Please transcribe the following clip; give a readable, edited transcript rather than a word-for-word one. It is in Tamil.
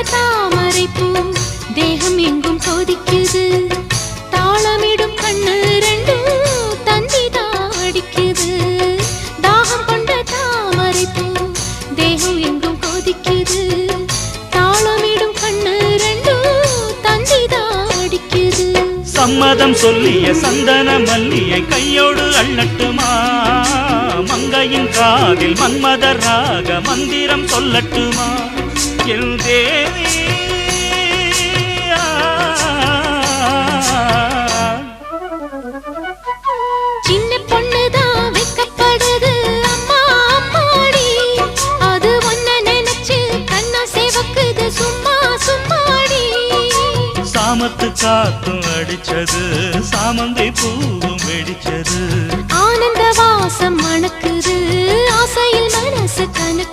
தாமரை பூ தேகம் எங்கும் கொதிக்குது தாளமிடும் கண்ணு ரெண்டும் தந்திதான் அடிக்குது தாகம் கொண்ட தாமரை பூ தேகம் எங்கும் கொதிக்குது தாளமிடும் கண்ணு ரெண்டும் தந்திதான் அடிக்குது சம்மதம் சொல்லிய சந்தன மல்லியை கையோடு அள்ளட்டுமா மங்கையின் காதில் மன்மதராக மந்திரம் சொல்லட்டுமா என் தேவி சின்ன பொண்ணுதான் வெக்கப்படுது அம்மா அம்மாடி அது ஒன்ன நினைச்சு கண்ணா சேவக்குது சும்மா சும்மாடி சாமத்து காத்தும் அடிச்சது சாமந்தி பூவும் வெடிச்சது ஆனந்த வாசம் மணக்குது ஆசையில் மனசு கணக்கு